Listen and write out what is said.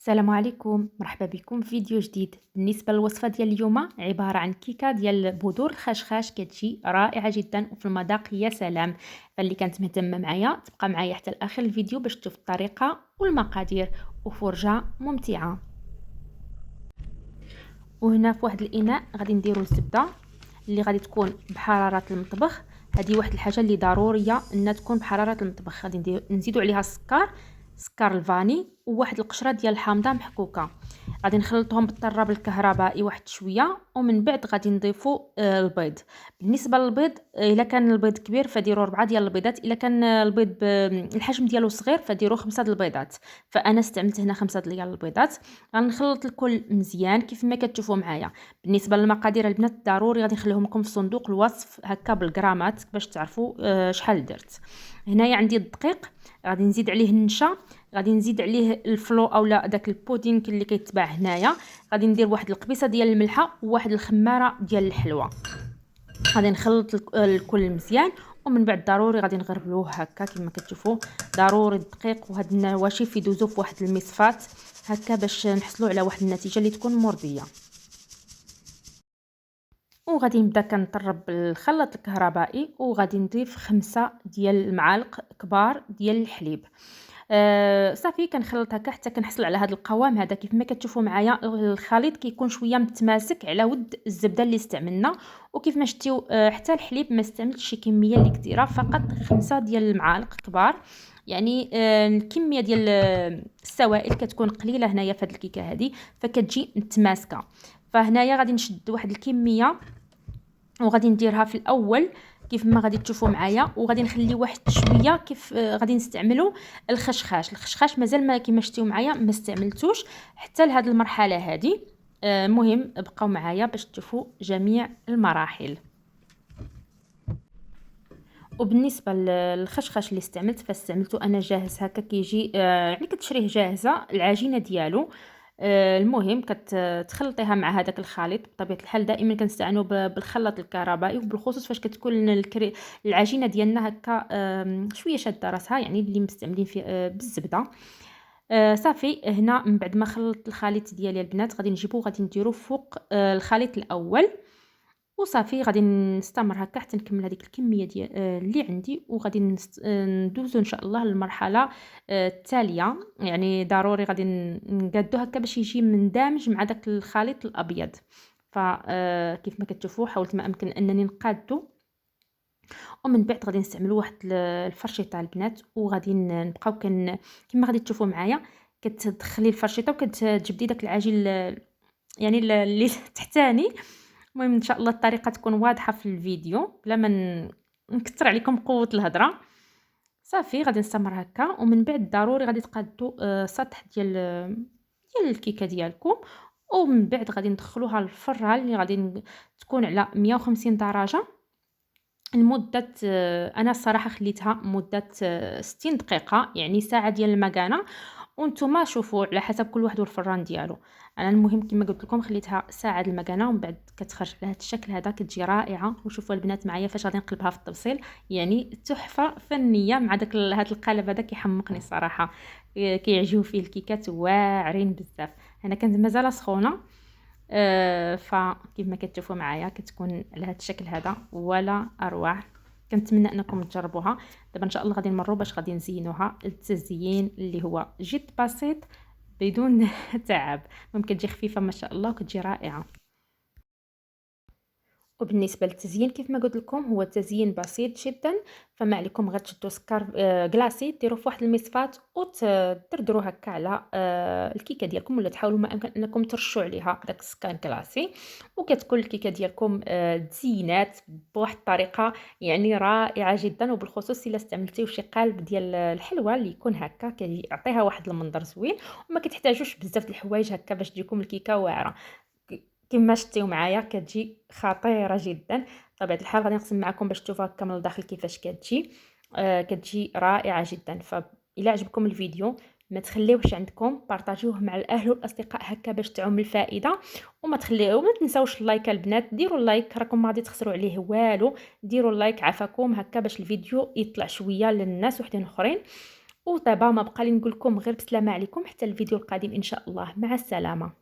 السلام عليكم، مرحبا بكم في فيديو جديد. بالنسبه للوصفه ديال اليوم عباره عن كيكه ديال بذور الخشخاش، كتجي رائعه جدا وفي المذاق يا سلام. فاللي كانت مهتمه معايا تبقى معايا حتى لاخر الفيديو باش تشوف الطريقه والمقادير وفرجه ممتعه. وهنا في واحد الاناء غادي نديرو الزبده اللي غادي تكون بحراره المطبخ. هذه واحد الحاجه اللي ضروريه انها تكون بحراره المطبخ. غادي نزيدو عليها السكر، سكر الفاني، وواحد القشره ديال الحامضه محكوكه. غادي نخلطهم بالطراب الكهربائي واحد شويه، ومن بعد غادي نضيفوا البيض. بالنسبه للبيض، الا كان البيض كبير فديروا 4 ديال البيضات، الا كان البيض الحجم ديالو صغير فديروا 5 ديال البيضات. فانا استعملت هنا 5 ديال البيضات. غنخلط الكل مزيان كيف ما كتشوفوا معايا. بالنسبه للمقادير البنات ضروري غادي نخليهم لكم في صندوق الوصف هكا بالغرامات باش تعرفوا شحال درت. هنايا عندي الدقيق، غادي نزيد عليه النشا، غادي نزيد عليه الفلو اولا داك البودينغ اللي كيتباع هنايا. غادي ندير واحد القبيصه ديال الملحه وواحد الخماره ديال الحلوه. غادي نخلط الكل مزيان، ومن بعد ضروري غادي نغربلوه هكا كما كتشوفوا. ضروري الدقيق وهاد النواشف يدوزوا في واحد المصفات هكا باش نحصلوا على واحد النتيجه اللي تكون مرضيه. وغادي نبدا كنطرب الخلاط الكهربائي، وغادي نضيف 5 ديال المعالق كبار ديال الحليب. صافي كنخلط هكا حتى كنحصل على هذا القوام هذا. كيف ما كتشوفوا معايا الخليط كيكون شويه متماسك على ود الزبده اللي استعملنا. وكيف ما شفتيو حتى الحليب ما استعملتش شي كميه اللي كثيره، فقط 5 ديال المعالق كبار. يعني الكميه ديال السوائل كتكون قليله هنايا في هذه الكيكه هذه، فكتجي متماسكه. فهنايا غادي نشد واحد الكميه وغادي نديرها في الاول كيف ما غادي تشوفوا معايا، وغادي نخلي واحد شويه كيف غادي نستعملوا الخشخاش مازال ما كيما شفتيو معايا ما استعملتوش حتى لهاد المرحله هذه. مهم بقاو معايا باش تشوفوا جميع المراحل. وبالنسبه للخشخاش اللي استعملت فاستعملته انا جاهز هكا كيجي، يعني كتشريه جاهزه العجينه ديالو. المهم كتخلطيها مع هذاك الخليط. بطبيعه الحال دائما كنستعانوا بالخلاط الكهربائي، وبالخصوص فاش كتكون العجينه ديالنا هكا شويه شاده راسها، يعني اللي مستعملين فيه بالزبده. صافي هنا من بعد ما خلطت الخليط ديالي البنات غادي نجيبو غادي نديرو فوق الخليط الاول. وصافي غادي نستمر هكا حتى نكمل هذيك الكميه ديال اللي عندي، وغادي ندوزو ان شاء الله للمرحله التاليه. يعني ضروري غادي نقادو هكا باش يجي مندمج مع داك الخليط الابيض. فكيف ما كتشوفوا حاولت ما امكن انني نقادو. ومن بعد غادي نستعملوا واحد الفرشيطه البنات، وغادي نبقاو كما غادي تشوفوا معايا كتدخلي الفرشيطه وكتجبدي داك العجين يعني اللي تحتاني. المهم ان شاء الله الطريقه تكون واضحه في الفيديو بلا ما نكثر عليكم قوه الهضره. صافي غادي نستمر هكا، ومن بعد ضروري غادي تقادوا سطح ديال الكيكه ديالكم. ومن بعد غادي ندخلوها للفران اللي غادي تكون على 150 درجه لمده انا الصراحه خليتها مده 60 دقيقه، يعني ساعه ديال المكانه. وانتم شوفوا على حسب كل واحد والفران ديالو. انا المهم كما قلت لكم خليتها ساعه المكانه، ومن بعد كتخرج على هذا الشكل هذا كتجي رائعه. وشوفوا البنات معايا فاش غادي نقلبها في التبصيل، يعني تحفه فنيه مع داك هذا القالب هذا كيحمقني الصراحه. كيعجبوا فيه الكيكات واعرين بزاف. انا كانت مازال سخونه. فكيف ما كتشوفوا معايا كتكون على هذا الشكل هذا ولا اروع. كنتمنى انكم تجربوها. دابا ان شاء الله غادي نمروا باش غادي نزينوها. التزيين اللي هو جد بسيط بدون تعب، ممكن تجي خفيفه ما شاء الله وكتجي رائعه. وبالنسبه للتزيين كيف ما قلت لكم هو تزيين بسيط جدا. فما عليكم غير تشدوا سكر كلاصي ديروه في واحد المصفات وتدردروا هكا على الكيكه ديالكم، ولا تحاولوا ما امكن انكم ترشوا عليها داك السكر كلاصي. وكتكون الكيكه ديالكم تزينات بواحد الطريقه يعني رائعه جدا. وبالخصوص الا استعملتيو شي قالب ديال الحلوى اللي يكون هكا كيعطيها واحد المنظر زوين، وما كتحتاجوش بزاف د الحوايج هكا باش تجيكم الكيكه واعره. كما شفتيو معايا كتجي خطيره جدا. بطبيعه الحال غادي نقسم معكم باش تشوفوها هكا من الداخل كيفاش كتجي. كتجي رائعه جدا. فإلا عجبكم الفيديو ما تخليوش عندكم بارطاجيوه مع الاهل والاصدقاء هكا باش تعم الفائده. وما تنساوش اللايك البنات، ديروا اللايك راكم ما غادي تخسروا عليه والو. ديروا اللايك عافاكم هكا باش الفيديو يطلع شويه للناس وحدين اخرين. وطيبة. ما بقى لي نقول لكم غير بسلامة عليكم حتى الفيديو القادم إن شاء الله. مع السلامة.